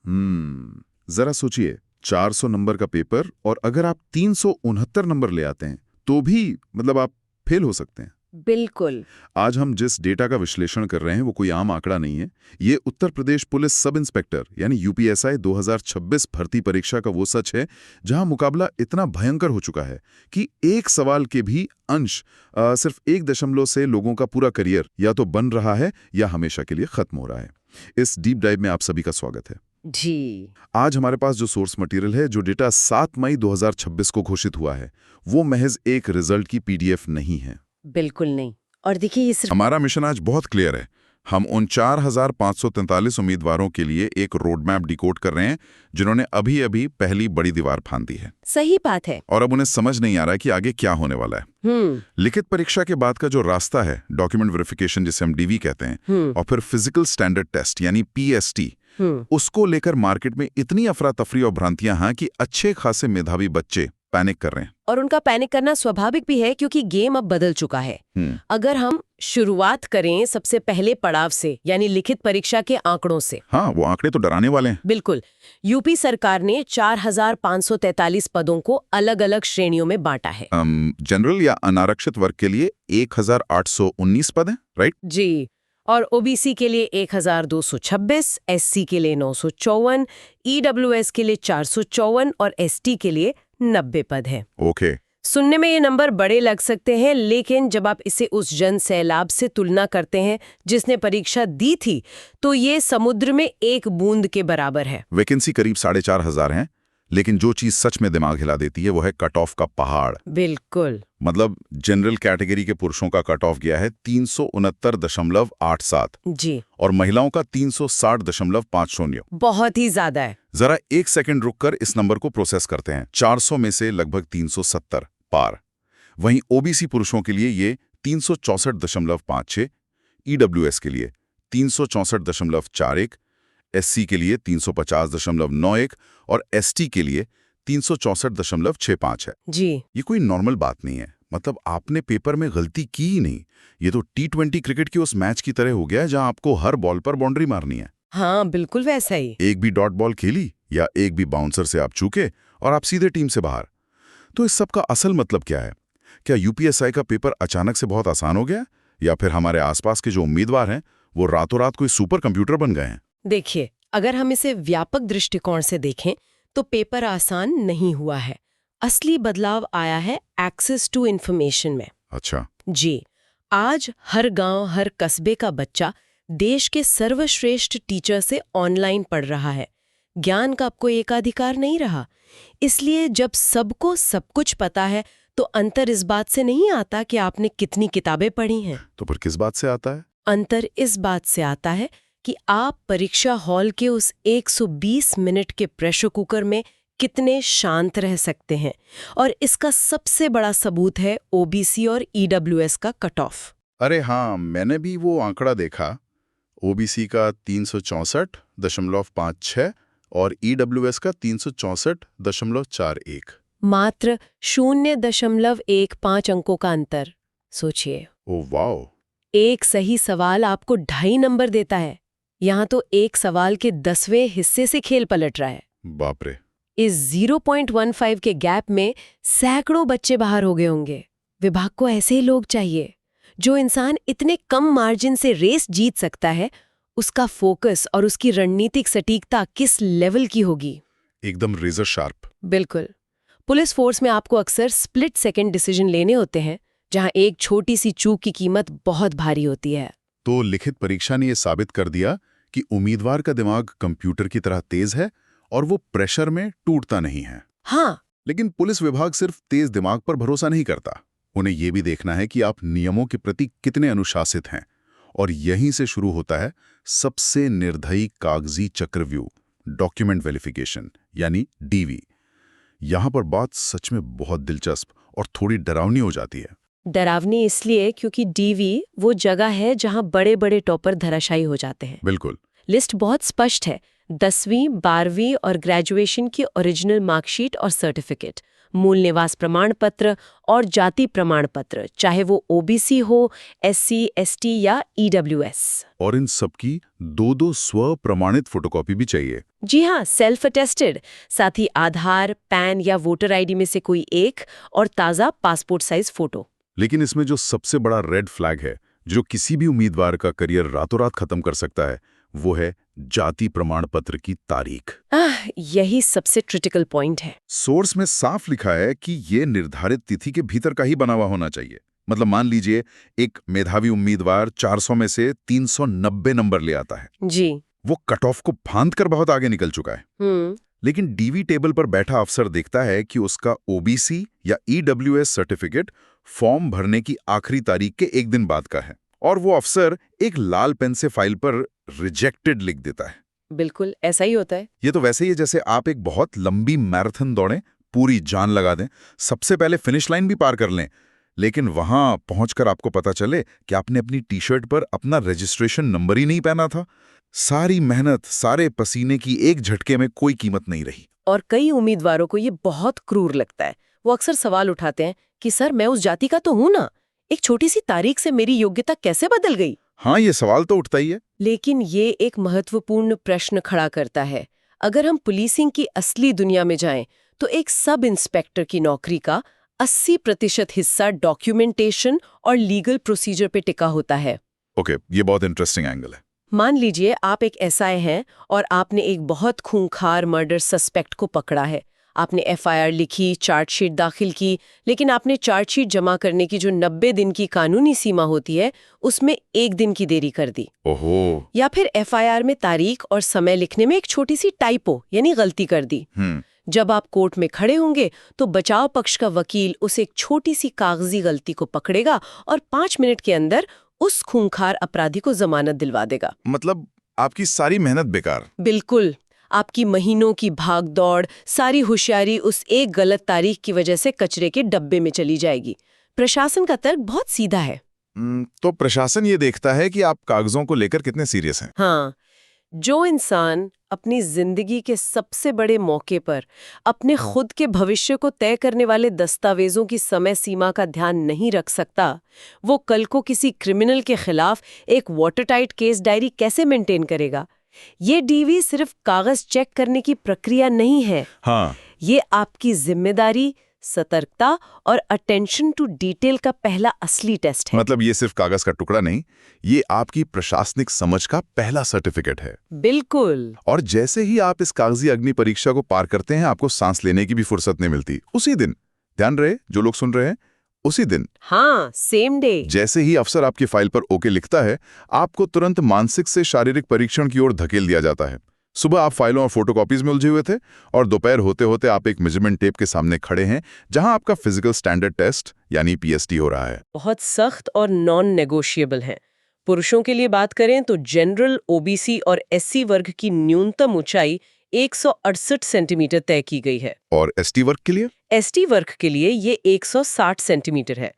जरा सोचिए, 400 नंबर का पेपर और अगर आप 369 नंबर ले आते हैं तो भी मतलब आप फेल हो सकते हैं। बिल्कुल। आज हम जिस डेटा का विश्लेषण कर रहे हैं वो कोई आम आंकड़ा नहीं है। ये Uttar Pradesh police sub inspector यानी यूपीएसआई 2026 भर्ती परीक्षा का वो सच है जहां मुकाबला इतना भयंकर हो चुका है कि एक सवाल के भी अंश सिर्फ 1 से लोगों का पूरा करियर या तो बन रहा है या हमेशा के लिए खत्म हो रहा है। इस डीप डाइव में आप सभी का स्वागत है जी। आज हमारे पास जो सोर्स मटेरियल है, जो डेटा 7 मई 2026 को घोषित हुआ है, वो महज एक रिजल्ट की पीडीएफ नहीं है। बिल्कुल नहीं। और देखिए ये सिर्फ हमारा मिशन आज बहुत क्लियर है। हम उन 4,543 उम्मीदवारों के लिए एक रोड मैप डिकोड कर रहे हैं जिन्होंने अभी अभी पहली बड़ी दीवार फांद दी है। सही बात है। और अब उन्हें समझ नहीं आ रहा है कि आगे क्या होने वाला है। लिखित परीक्षा के बाद का जो रास्ता है, डॉक्यूमेंट वेरिफिकेशन जिसे हम डीवी कहते हैं, और फिर फिजिकल स्टैंडर्ड टेस्ट यानी पीएसटी, उसको लेकर मार्केट में इतनी अफरा तफरी और भ्रांतियां हैं कि अच्छे खासे मेधावी बच्चे पैनिक कर रहे हैं। और उनका पैनिक करना स्वाभाविक भी है क्योंकि गेम अब बदल चुका है। अगर हम शुरुआत करें सबसे पहले पड़ाव से यानी लिखित परीक्षा के आंकड़ों से। हाँ, वो आंकड़े तो डराने वाले हैं। बिल्कुल। यूपी सरकार ने 4,543 पदों को अलग अलग श्रेणियों में बांटा है। जनरल या अनारक्षित वर्ग के लिए 1,819 पद हैं, राइट? जी। और ओबीसी के लिए 1,226, एससी के लिए 954, ईडब्ल्यूएस के लिए 454 और एसटी के लिए 90 पद हैं। ओके। सुनने में ये नंबर बड़े लग सकते हैं, लेकिन जब आप इसे उस जन सैलाब से तुलना करते हैं जिसने परीक्षा दी थी, तो ये समुद्र में एक बूंद के बराबर है। वैकेंसी करीब 4,500 हैं, लेकिन जो चीज सच में दिमाग हिला देती है वो है कट ऑफ का पहाड़। बिल्कुल। मतलब जनरल कैटेगरी के पुरुषों का कट ऑफ गया है 369.87 जी। और महिलाओं का 360.50। बहुत ही ज्यादा है। जरा एक सेकंड रुककर इस नंबर को प्रोसेस करते हैं। 400 में से लगभग 370 पार। वहीं ओबीसी पुरुषों के लिए ये 364.56, ईडब्ल्यूएस के लिए 364.41, एससी के लिए 350.91 और एसटी के लिए 364.65 है। जी। ये कोई नॉर्मल बात नहीं है। मतलब आपने पेपर में गलती की ही नहीं। ये तो T20 क्रिकेट के उस मैच की तरह हो गया है जहां आपको हर बॉल पर बाउंड्री मारनी है। हाँ, बिल्कुल वैसा ही। एक भी डॉट बॉल खेली या एक भी बाउंसर से आप चूके और आप सीधे टीम से बाहर। तो इस सब का असल मतलब क्या है? क्या यूपीएसआई का पेपर अचानक से बहुत आसान हो गया, या फिर हमारे आसपास के जो उम्मीदवार हैं वो रातों रात कोई सुपर कंप्यूटर बन गए हैं? देखिए, अगर हम इसे व्यापक दृष्टिकोण से देखें तो पेपर आसान नहीं हुआ है। असली बदलाव आया है एक्सेस टू इन्फॉर्मेशन में। अच्छा। जी। आज हर गांव, हर कस्बे का बच्चा देश के सर्वश्रेष्ठ टीचर से ऑनलाइन पढ़ रहा है। ज्ञान का अब कोई एकाधिकार नहीं रहा। इसलिए जब सबको सब कुछ पता है तो अंतर इस बात से नहीं आता कि आपने कितनी किताबें पढ़ी हैं। तो फिर किस बात से आता है? अंतर इस बात से आता है कि आप परीक्षा हॉल के उस 120 मिनट के प्रेशर कुकर में कितने शांत रह सकते हैं। और इसका सबसे बड़ा सबूत है ओबीसी और ईडब्ल्यूएस का कट ऑफ। अरे हाँ, मैंने भी वो आंकड़ा देखा। ओबीसी का 364.56 और ईडब्ल्यूएस का 364.41। मात्र 0.15 अंकों का अंतर। सोचिए। Oh wow. एक सही सवाल आपको 2.5 नंबर देता है। यहाँ तो एक सवाल के 10वें हिस्से से खेल पलट रहा है। बाप रे। इस 0.15 के गैप में सैकड़ों बच्चे बाहर हो गए होंगे। विभाग को ऐसे ही लोग चाहिए। जो इंसान इतने कम मार्जिन से रेस जीत सकता है, उसका फोकस और उसकी रणनीतिक सटीकता किस लेवल की होगी? एकदम रेजर शार्प। बिल्कुल। पुलिस फोर्स में आपको अक्सर स्प्लिट सेकंड डिसीजन लेने होते हैं, जहां एक छोटी सी चूक की कीमत बहुत भारी होती है। तो लिखित परीक्षा ने यह साबित कर दिया कि उम्मीदवार का दिमाग कंप्यूटर की तरह तेज है और वो प्रेशर में टूटता नहीं है। हाँ। लेकिन पुलिस विभाग सिर्फ तेज दिमाग पर भरोसा नहीं करता। उन्हें यह भी देखना है कि आप नियमों के प्रति कितने अनुशासित हैं। और यहीं से शुरू होता है सबसे निर्दयी कागजी चक्रव्यूह, डॉक्यूमेंट वेरिफिकेशन यानी डीवी। यहां पर बात सच में बहुत दिलचस्प और थोड़ी डरावनी हो जाती है। डरावनी इसलिए क्योंकि डीवी वो जगह है जहां बड़े बड़े टॉपर धराशायी हो जाते हैं। बिल्कुल। लिस्ट बहुत स्पष्ट है। 10वीं, 12वीं और ग्रेजुएशन की ओरिजिनल मार्कशीट और सर्टिफिकेट, मूल निवास प्रमाण पत्र और जाति प्रमाण पत्र, चाहे वो ओबीसी हो, एससी, एसटी या ईडब्ल्यूएस। और इन सबकी 2-2 स्व प्रमाणित फोटोकॉपी भी चाहिए। जी हाँ, सेल्फ अटेस्टेड, साथ ही आधार, पैन या वोटर आईडी में से कोई एक और ताज़ा पासपोर्ट साइज फोटो। लेकिन इसमें जो सबसे बड़ा रेड फ्लैग है, जो किसी भी उम्मीदवार का करियर रातों रात खत्म कर सकता है, वो है जाति प्रमाण पत्र की तारीख। यही सबसे क्रिटिकल पॉइंट है। सोर्स में साफ लिखा है कि ये निर्धारित तिथि के भीतर का ही बना हुआ होना चाहिए। मतलब मान लीजिए एक मेधावी उम्मीदवार 400 में से 390 नंबर ले आता है, जी। वो कट ऑफ को फांद कर बहुत आगे निकल चुका है। लेकिन डीवी टेबल पर बैठा अफसर देखता है कि उसका ओबीसी या ईडब्ल्यूएस सर्टिफिकेट फॉर्म भरने की आखिरी तारीख के एक दिन बाद का है, और वो अफसर एक लाल पेन से फाइल पर रिजेक्टेड लिख देता है। बिल्कुल ऐसा ही होता है। ये तो वैसे ही है जैसे आप एक बहुत लंबी मैराथन दौड़ें, पूरी जान लगा दें, सबसे पहले फिनिश लाइन भी पार कर लें, लेकिन वहां पहुंचकर आपको पता चले कि आपने अपनी टी शर्ट पर अपना रजिस्ट्रेशन नंबर ही नहीं पहना था। सारी मेहनत, सारे पसीने की एक झटके में कोई कीमत नहीं रही। और कई उम्मीदवारों को ये बहुत क्रूर लगता है। वो अक्सर सवाल उठाते हैं कि सर, मैं उस जाति का तो हूं ना, एक छोटी सी तारीख से मेरी योग्यता कैसे बदल गई? हाँ, ये सवाल तो उठता ही है। लेकिन ये एक महत्वपूर्ण प्रश्न खड़ा करता है। अगर हम पुलिसिंग की असली दुनिया में जाएं, तो एक सब इंस्पेक्टर की नौकरी का 80% हिस्सा डॉक्यूमेंटेशन और लीगल प्रोसीजर पे टिका होता है। ओके, ये बहुत इंटरेस्टिंग एंगल है। मान लीजिए आप एक एसआई हैं और आपने एक बहुत खूंखार मर्डर सस्पेक्ट को पकड़ा है। आपने एफआईआर लिखी, चार्जशीट दाखिल की, लेकिन आपने चार्जशीट जमा करने की जो 90 दिन की कानूनी सीमा होती है, उसमें 1 दिन की देरी कर दी। ओहो। या फिर एफआईआर में तारीख और समय लिखने में एक छोटी सी टाइपो यानी गलती कर दी। जब आप कोर्ट में खड़े होंगे तो बचाव पक्ष का वकील उस एक छोटी सी कागजी गलती को पकड़ेगा और 5 मिनट के अंदर उस खूंखार अपराधी को जमानत दिलवा देगा। मतलब आपकी सारी मेहनत बेकार। बिल्कुल, आपकी महीनों की भागदौड़, सारी होशियारी उस एक गलत तारीख की वजह से कचरे के डब्बे में चली जाएगी। प्रशासन का तर्क बहुत सीधा है। तो प्रशासन ये देखता है कि आप कागजों को लेकर कितने सीरियस हैं। हाँ, जो इंसान अपनी जिंदगी के सबसे बड़े मौके पर अपने खुद के भविष्य को तय करने वाले दस्तावेजों की समय सीमा का ध्यान नहीं रख सकता, वो कल को किसी क्रिमिनल के खिलाफ एक वाटरटाइट केस डायरी कैसे मेंटेन करेगा? ये डीवी सिर्फ कागज चेक करने की प्रक्रिया नहीं है। हाँ, ये आपकी जिम्मेदारी, सतर्कता और अटेंशन टू डिटेल का पहला असली टेस्ट है। मतलब ये सिर्फ कागज का टुकड़ा नहीं, ये आपकी प्रशासनिक समझ का पहला सर्टिफिकेट है। बिल्कुल। और जैसे ही आप इस कागजी अग्नि परीक्षा को पार करते हैं, आपको सांस लेने की भी फुर्सत नहीं मिलती। उसी दिन, ध्यान रहे जो लोग सुन रहे हैं, उसी दिन, हाँ, सेम डे, जैसे ही अफसर आपकी फाइल पर ओके लिखता है, आपको तुरंत मानसिक से शारीरिक परीक्षण की ओर धकेल दिया जाता है। सुबह आप फाइलों और फोटोकॉपीज में उलझे हुए थे, और दोपहर होते होते आप एक मेजरमेंट टेप के सामने खड़े हैं, जहां आपका फिजिकल स्टैंडर्ड टेस्ट यानी पीएसटी हो रहा है। बहुत सख्त और नॉन नेगोशिएबल है। पुरुषों के लिए बात करें तो जनरल, ओबीसी और एससी वर्ग की न्यूनतम ऊंचाई 168 सेंटीमीटर तय की गई है। और एसटी वर्ग के लिए? एसटी वर्ग के लिए ये 160 सेंटीमीटर है।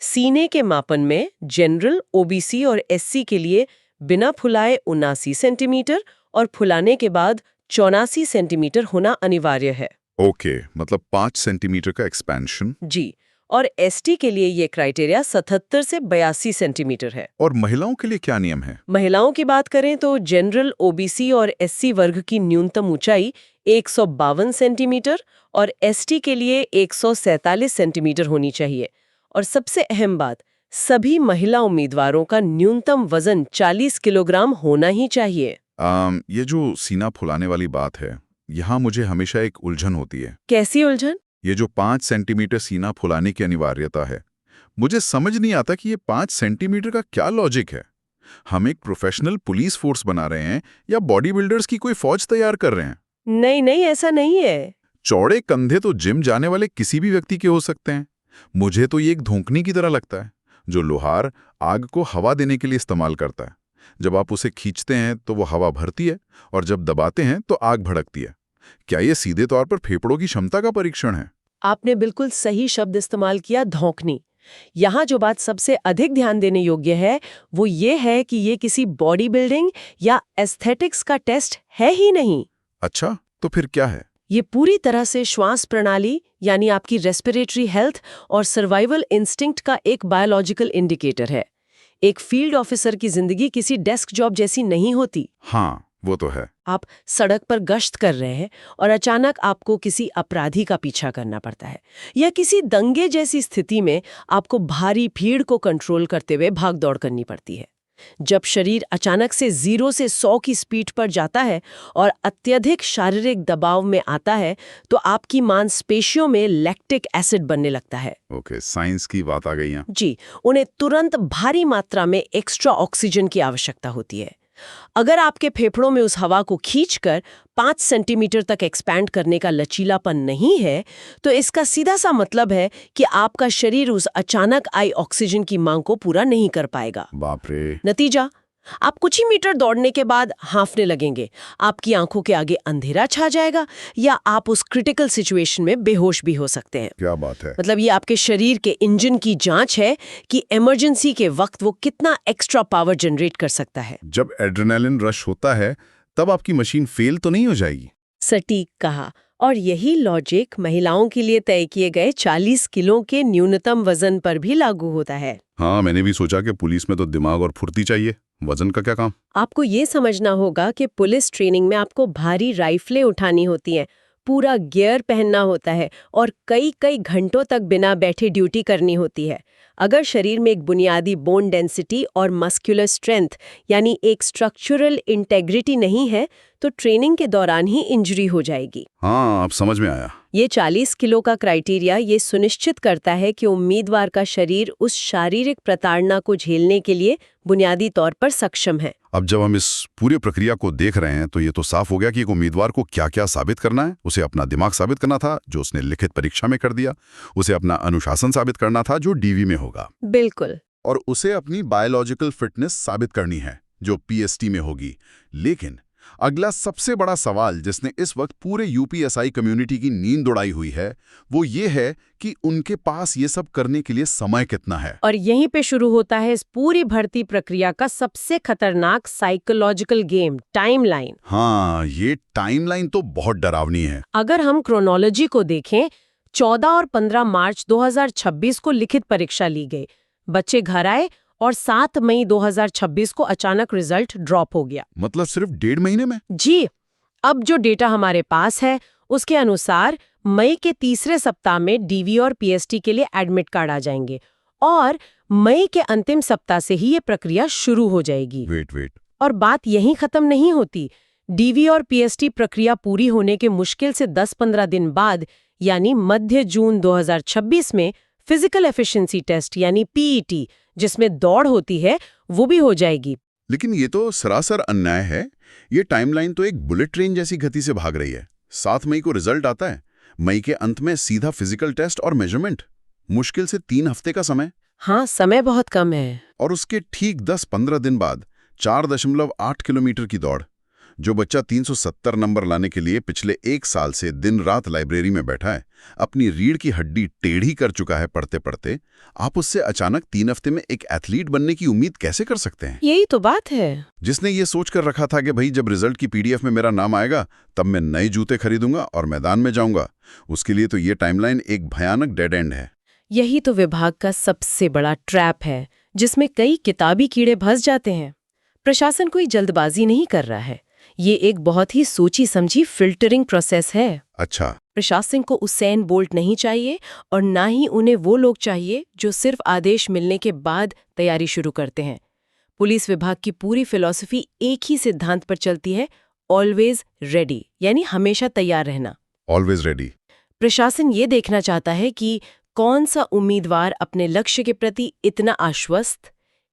सीने के मापन में जनरल, ओबीसी और एससी के लिए बिना फुलाए 79 सेंटीमीटर और फुलाने के बाद 84 सेंटीमीटर होना अनिवार्य है। ओके, मतलब 5 सेंटीमीटर का एक्सपेंशन। जी, और एसटी के लिए ये क्राइटेरिया 77 से 82 सेंटीमीटर है। और महिलाओं के लिए क्या नियम है? महिलाओं की बात करें तो जनरल, ओबीसी और एससी वर्ग की न्यूनतम ऊंचाई 152 सेंटीमीटर और एसटी के लिए 147 सेंटीमीटर होनी चाहिए। और सबसे अहम बात, सभी महिला उम्मीदवारों का न्यूनतम वजन 40 किलोग्राम होना ही चाहिए। ये जो सीना फुलाने वाली बात है, यहाँ मुझे हमेशा एक उलझन होती है। कैसी उलझन? ये जो 5 सेंटीमीटर सीना फुलाने की अनिवार्यता है, मुझे समझ नहीं आता कि ये 5 सेंटीमीटर का क्या लॉजिक है। हम एक प्रोफेशनल पुलिस फोर्स बना रहे हैं या बॉडी बिल्डर्स की कोई फौज तैयार कर रहे हैं? नहीं नहीं, ऐसा नहीं है। चौड़े कंधे तो जिम जाने वाले किसी भी व्यक्ति के हो सकते हैं। मुझे तो ये एक धोखनी की तरह लगता है, जो लोहार आग को हवा देने के लिए इस्तेमाल करता है। जब आप उसे खींचते हैं तो वो हवा भरती है, और जब दबाते हैं तो आग भड़कती है। क्या ये सीधे तौर पर फेफड़ों की क्षमता का परीक्षण है? आपने बिल्कुल सही शब्द इस्तेमाल किया, धौंकनी। यहाँ जो बात सबसे अधिक ध्यान देने योग्य है वो ये है कि ये किसी बॉडी बिल्डिंग या एस्थेटिक्स का टेस्ट है ही नहीं। अच्छा, तो फिर क्या है? ये पूरी तरह से श्वास प्रणाली यानी आपकी रेस्पिरेटरी हेल्थ और सर्वाइवल इंस्टिंक्ट का एक बायोलॉजिकल इंडिकेटर है। एक फील्ड ऑफिसर की जिंदगी किसी डेस्क जॉब जैसी नहीं होती। हाँ, वो तो है। आप सड़क पर गश्त कर रहे हैं और अचानक आपको किसी अपराधी का पीछा करना पड़ता है, या किसी दंगे जैसी स्थिति में आपको भारी भीड़ को कंट्रोल करते हुए भाग दौड़ करनी पड़ती है। जब शरीर अचानक से 0 से 100 की स्पीड पर जाता है और अत्यधिक शारीरिक दबाव में आता है, तो आपकी मांसपेशियों में लैक्टिक एसिड बनने लगता है। ओके, साइंस की बात आ गई यहाँ। जी, उन्हें तुरंत भारी मात्रा में एक्स्ट्रा ऑक्सीजन की आवश्यकता होती है। अगर आपके फेफड़ों में उस हवा को खींचकर 5 सेंटीमीटर तक एक्सपैंड करने का लचीलापन नहीं है, तो इसका सीधा सा मतलब है कि आपका शरीर उस अचानक आई ऑक्सीजन की मांग को पूरा नहीं कर पाएगा। बाप रे। नतीजा, आप कुछ ही मीटर दौड़ने के बाद हांफने लगेंगे, आपकी आंखों के आगे अंधेरा छा जाएगा, या आप उस क्रिटिकल सिचुएशन में बेहोश भी हो सकते हैं। क्या बात है। मतलब ये आपके शरीर के इंजन की जांच है कि इमरजेंसी के वक्त वो कितना एक्स्ट्रा पावर जनरेट कर सकता है। जब एड्रेनालिन रश होता है तब आपकी मशीन फेल तो नहीं हो जाएगी? सटीक कहा। और यही लॉजिक महिलाओं के लिए तय किए गए 40 किलो के न्यूनतम वजन पर भी लागू होता है। हाँ, मैंने भी सोचा कि पुलिस में तो दिमाग और फुर्ती चाहिए, वजन का क्या काम। आपको ये समझना होगा कि पुलिस ट्रेनिंग में आपको भारी राइफलें उठानी होती हैं, पूरा गियर पहनना होता है और कई कई घंटों तक बिना बैठे ड्यूटी करनी होती है। अगर शरीर में एक बुनियादी बोन डेंसिटी और मस्कुलर स्ट्रेंथ यानी एक स्ट्रक्चरल इंटेग्रिटी नहीं है, तो ट्रेनिंग के दौरान ही इंजरी हो जाएगी। हाँ, अब समझ में आया। ये 40 किलो का क्राइटेरिया ये सुनिश्चित करता है कि उम्मीदवार का शरीर उस शारीरिक प्रताड़ना को झेलने के लिए बुनियादी तौर पर सक्षम है। अब जब हम इस पूरी प्रक्रिया को देख रहे हैं तो ये तो साफ हो गया कि एक उम्मीदवार को क्या-क्या साबित करना है। उसे अपना दिमाग साबित करना था, जो उसने लिखित परीक्षा में कर दिया। उसे अपना अनुशासन साबित करना था, जो डीवी में होगा। बिल्कुल। और उसे अपनी बायोलॉजिकल फिटनेस साबित करनी है, जो पीएसटी में होगी। लेकिन अगला सबसे बड़ा सवाल जिसने इस वक्त पूरे यूपीएसआई कम्युनिटी की नींद उड़ाई हुई है, वो ये है कि उनके पास ये सब करने के लिए समय कितना है। और यहीं पे शुरू होता है इस पूरी भर्ती प्रक्रिया का सबसे खतरनाक साइकोलॉजिकल गेम, टाइमलाइन। हाँ, ये टाइमलाइन तो बहुत डरावनी है। अगर हम क्रोनोलॉजी को देखें, 14 और 15 मार्च 2026 को लिखित परीक्षा ली गई, बच्चे घर आए और 7 मई 2026 को अचानक रिजल्ट ड्रॉप हो गया। मतलब सिर्फ 1.5 महीने में? जी, अब जो डेटा हमारे पास है उसके अनुसार मई के तीसरे सप्ताह में डीवी और पीएसटी के लिए एडमिट कार्ड आ जाएंगे और मई के अंतिम सप्ताह से ही ये प्रक्रिया शुरू हो जाएगी। वेट। और बात यहीं खत्म नहीं होती। डीवी और पीएसटी प्रक्रिया पूरी होने के मुश्किल से 10-15 दिन बाद यानी मध्य जून 2026 में फिजिकल एफिशिएंसी टेस्ट यानी पीईटी, जिसमें दौड़ होती है, वो भी हो जाएगी। लेकिन ये तो सरासर अन्याय है। ये टाइमलाइन तो एक बुलेट ट्रेन जैसी गति से भाग रही है। 7 मई को रिजल्ट आता है, मई के अंत में सीधा फिजिकल टेस्ट और मेजरमेंट। मुश्किल से 3 हफ्ते का समय। हाँ, समय बहुत कम है। और उसके ठीक 10-15 दिन बाद 4.8 किलोमीटर की दौड़। जो बच्चा 370 नंबर लाने के लिए पिछले 1 साल से दिन रात लाइब्रेरी में बैठा है, अपनी रीढ़ की हड्डी टेढ़ी कर चुका है पढ़ते पढ़ते, आप उससे अचानक 3 हफ्ते में एक एथलीट बनने की उम्मीद कैसे कर सकते हैं? यही तो बात है। जिसने ये सोच कर रखा था कि भाई जब रिजल्ट की पीडीएफ में मेरा नाम आएगा तब मैं नए जूते खरीदूंगा और मैदान में जाऊंगा, उसके लिए तो ये टाइमलाइन एक भयानक डेड एंड है। यही तो विभाग का सबसे बड़ा ट्रैप है, जिसमें कई किताबी कीड़े फंस जाते हैं। प्रशासन कोई जल्दबाजी नहीं कर रहा है, ये एक बहुत ही सोची समझी फिल्टरिंग प्रोसेस है। अच्छा। प्रशासन को उसेन बोल्ट नहीं चाहिए और ना ही उन्हें वो लोग चाहिए जो सिर्फ आदेश मिलने के बाद तैयारी शुरू करते हैं। पुलिस विभाग की पूरी फिलॉसफी एक ही सिद्धांत पर चलती है, ऑलवेज रेडी, यानी हमेशा तैयार रहना। Always ready. प्रशासन ये देखना चाहता है कि कौन सा उम्मीदवार अपने लक्ष्य के प्रति इतना आश्वस्त,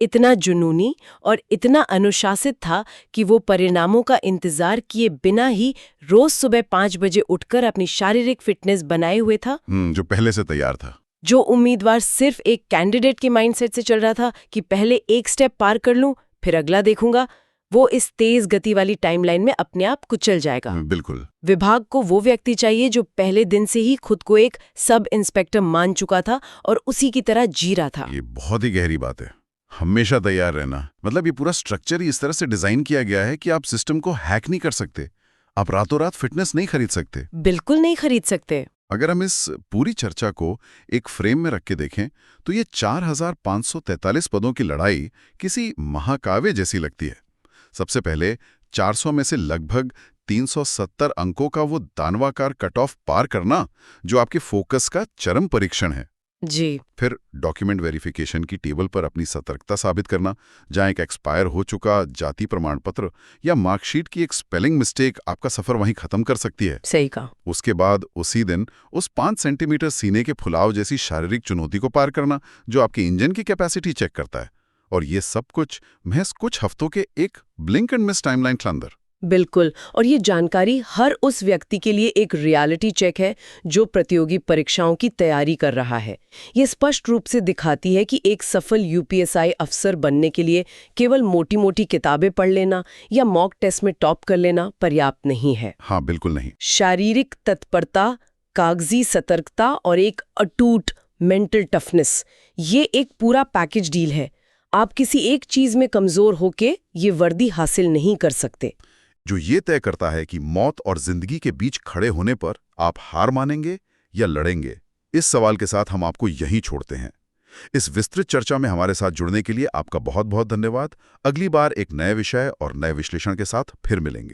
इतना जुनूनी और इतना अनुशासित था कि वो परिणामों का इंतजार किए बिना ही रोज सुबह 5 बजे उठकर अपनी शारीरिक फिटनेस बनाए हुए था। जो पहले से तैयार था। जो उम्मीदवार सिर्फ एक कैंडिडेट के माइंडसेट से चल रहा था कि पहले एक स्टेप पार कर लूं फिर अगला देखूंगा, वो इस तेज गति वाली टाइमलाइन में अपने आप कुचल जाएगा। बिल्कुल। विभाग को वो व्यक्ति चाहिए जो पहले दिन से ही खुद को एक सब इंस्पेक्टर मान चुका था और उसी की तरह जी रहा था। ये बहुत ही गहरी बात है, हमेशा तैयार रहना। मतलब ये पूरा स्ट्रक्चर ही इस तरह से डिजाइन किया गया है कि आप सिस्टम को हैक नहीं कर सकते। आप रातों रात फिटनेस नहीं खरीद सकते। बिल्कुल नहीं खरीद सकते। अगर हम इस पूरी चर्चा को एक फ्रेम में रख के देखें तो ये 4,543 पदों की लड़ाई किसी महाकाव्य जैसी लगती है। सबसे पहले 400 में से लगभग 370 अंकों का वो दानवाकार कट ऑफ पार करना, जो आपके फोकस का चरम परीक्षण है। जी। फिर डॉक्यूमेंट वेरिफिकेशन की टेबल पर अपनी सतर्कता साबित करना, जहां एक एक्सपायर हो चुका जाति प्रमाण पत्र या मार्कशीट की एक स्पेलिंग मिस्टेक आपका सफर वहीं खत्म कर सकती है। सही कहा। उसके बाद उसी दिन उस 5 सेंटीमीटर सीने के फुलाव जैसी शारीरिक चुनौती को पार करना, जो आपके इंजन की कैपेसिटी चेक करता है। और ये सब कुछ महज कुछ हफ्तों के एक ब्लिंक एंड मिस टाइमलाइन के अंदर। बिल्कुल। और ये जानकारी हर उस व्यक्ति के लिए एक रियलिटी चेक है जो प्रतियोगी परीक्षाओं की तैयारी कर रहा है। ये स्पष्ट रूप से दिखाती है कि एक सफल यूपीएसआई अफसर बनने के लिए केवल मोटी-मोटी किताबें पढ़ लेना या मॉक टेस्ट में टॉप कर लेना पर्याप्त नहीं है। हाँ, बिल्कुल नहीं। शारीरिक तत्परता, कागजी सतर्कता और एक अटूट मेंटल टफनेस, ये एक पूरा पैकेज डील है। आप किसी एक चीज में कमजोर होके ये वर्दी हासिल नहीं कर सकते। जो ये तय करता है कि मौत और जिंदगी के बीच खड़े होने पर आप हार मानेंगे या लड़ेंगे। इस सवाल के साथ हम आपको यहीं छोड़ते हैं। इस विस्तृत चर्चा में हमारे साथ जुड़ने के लिए आपका बहुत बहुत धन्यवाद। अगली बार एक नए विषय और नए विश्लेषण के साथ फिर मिलेंगे।